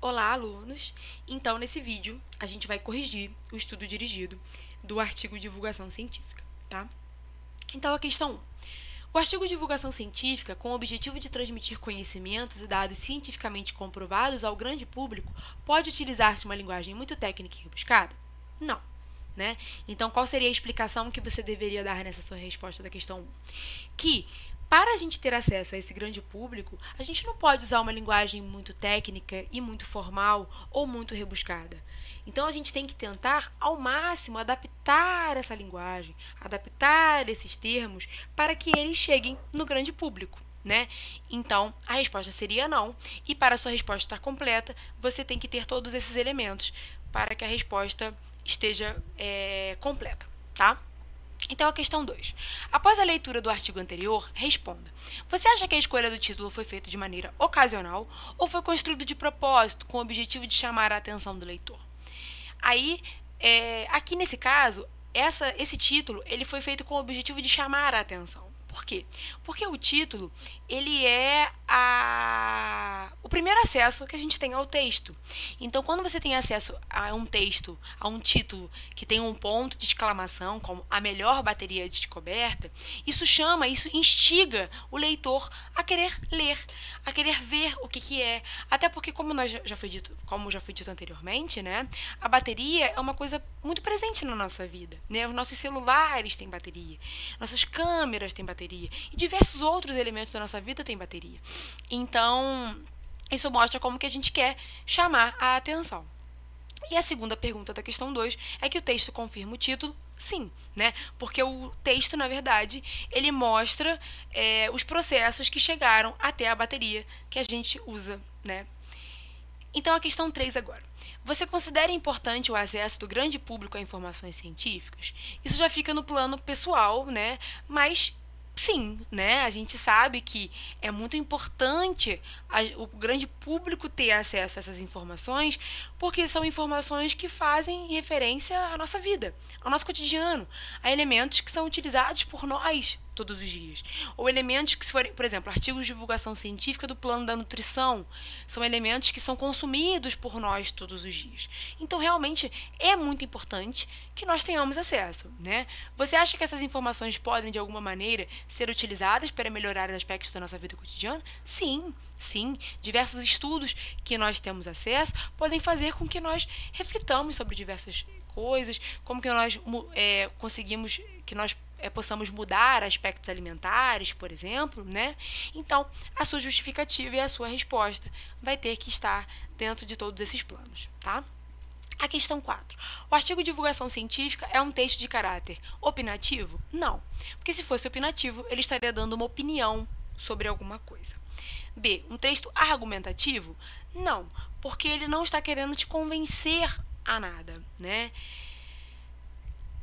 Olá, alunos! Então, nesse vídeo, a gente vai corrigir o estudo dirigido do artigo Divulgação Científica, tá? Então, a questão 1. O artigo Divulgação Científica, com o objetivo de transmitir conhecimentos e dados cientificamente comprovados ao grande público, pode utilizar-se uma linguagem muito técnica e rebuscada? Não. Né? Então, qual seria a explicação que você deveria dar nessa sua resposta da questão 1? Que, para a gente ter acesso a esse grande público, a gente não pode usar uma linguagem muito técnica e muito formal ou muito rebuscada. Então, a gente tem que tentar, ao máximo, adaptar essa linguagem, adaptar esses termos para que eles cheguem no grande público. Né? Então, a resposta seria não. E para a sua resposta estar completa, você tem que ter todos esses elementos para que a resposta esteja completa, tá? Então, a questão 2. Após a leitura do artigo anterior, responda. Você acha que a escolha do título foi feita de maneira ocasional ou foi construído de propósito, com o objetivo de chamar a atenção do leitor? Aí, aqui nesse caso, esse título ele foi feito com o objetivo de chamar a atenção. Por quê? Porque o título ele é o primeiro acesso que a gente tem ao texto. Então, quando você tem acesso a um texto, a um título que tem um ponto de exclamação, como a melhor bateria de descoberta, isso instiga o leitor a querer ler, a querer ver o que é. Até porque, como já foi dito anteriormente, né, a bateria é uma coisa muito presente na nossa vida. Né? Os nossos celulares têm bateria, nossas câmeras têm bateria, e diversos outros elementos da nossa vida têm bateria. Então, isso mostra como que a gente quer chamar a atenção. E a segunda pergunta da questão 2 é que o texto confirma o título? Sim, né? Porque o texto, na verdade, ele mostra os processos que chegaram até a bateria que a gente usa, né? Então, a questão 3 agora. Você considera importante o acesso do grande público a informações científicas? Isso já fica no plano pessoal, né? Mas sim, né? A gente sabe que é muito importante o grande público ter acesso a essas informações, porque são informações que fazem referência à nossa vida, ao nosso cotidiano, a elementos que são utilizados por nós todos os dias. Ou elementos que, se forem, por exemplo, artigos de divulgação científica do plano da nutrição, são elementos que são consumidos por nós todos os dias. Então, realmente, é muito importante que nós tenhamos acesso, né? Você acha que essas informações podem, de alguma maneira, ser utilizadas para melhorar aspectos da nossa vida cotidiana? Sim, sim. Diversos estudos que nós temos acesso podem fazer com que nós reflitamos sobre diversas coisas, como que nós conseguimos, que nós possamos mudar aspectos alimentares, por exemplo, né? Então, a sua justificativa e a sua resposta vai ter que estar dentro de todos esses planos, tá? A questão 4. O artigo de divulgação científica é um texto de caráter opinativo? Não, porque se fosse opinativo, ele estaria dando uma opinião sobre alguma coisa. B. Um texto argumentativo? Não, porque ele não está querendo te convencer a nada, né?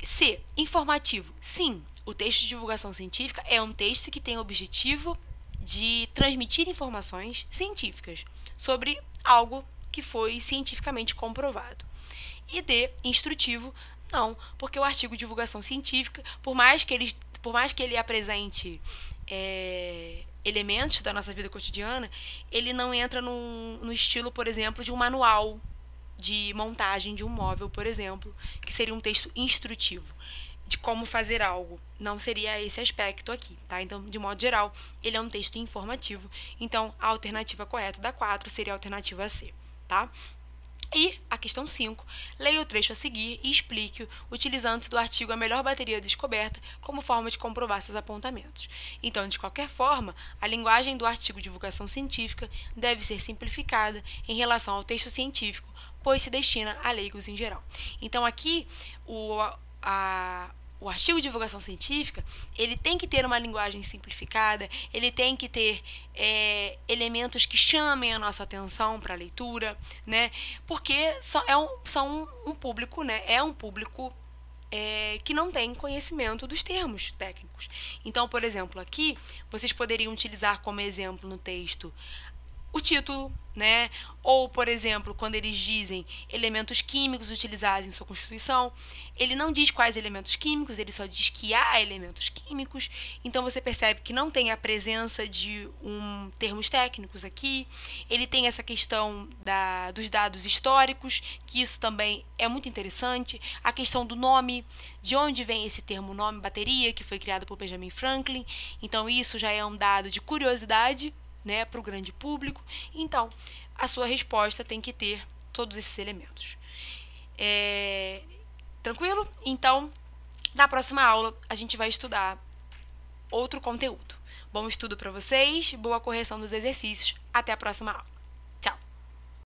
C. Informativo. Sim, o texto de divulgação científica é um texto que tem o objetivo de transmitir informações científicas sobre algo que foi cientificamente comprovado. E D. Instrutivo. Não, porque o artigo de divulgação científica, por mais que ele apresente elementos da nossa vida cotidiana, ele não entra no estilo, por exemplo, de um manual de montagem de um móvel, por exemplo, que seria um texto instrutivo de como fazer algo. Não seria esse aspecto aqui, tá? Então, de modo geral, ele é um texto informativo. Então, a alternativa correta da 4 seria a alternativa C, tá? E a questão 5, leia o trecho a seguir e explique-o utilizando-se do artigo A Melhor Bateria Descoberta como forma de comprovar seus apontamentos. Então, de qualquer forma, a linguagem do artigo de divulgação científica deve ser simplificada em relação ao texto científico, pois se destina a leigos em geral. Então, aqui, o artigo de divulgação científica, ele tem que ter uma linguagem simplificada, ele tem que ter elementos que chamem a nossa atenção para a leitura, né? Porque são um público, né? É um público que não tem conhecimento dos termos técnicos. Então, por exemplo, aqui, vocês poderiam utilizar como exemplo no texto o título, né? Ou, por exemplo, quando eles dizem elementos químicos utilizados em sua constituição, ele não diz quais elementos químicos, ele só diz que há elementos químicos. Então você percebe que não tem a presença de termos técnicos aqui. Ele tem essa questão dos dados históricos, que isso também é muito interessante. A questão do nome, de onde vem esse termo nome bateria, que foi criado por Benjamin Franklin. Então isso já é um dado de curiosidade, né, para o grande público. Então, a sua resposta tem que ter todos esses elementos. Tranquilo? Então, na próxima aula, a gente vai estudar outro conteúdo. Bom estudo para vocês, boa correção dos exercícios. Até a próxima aula.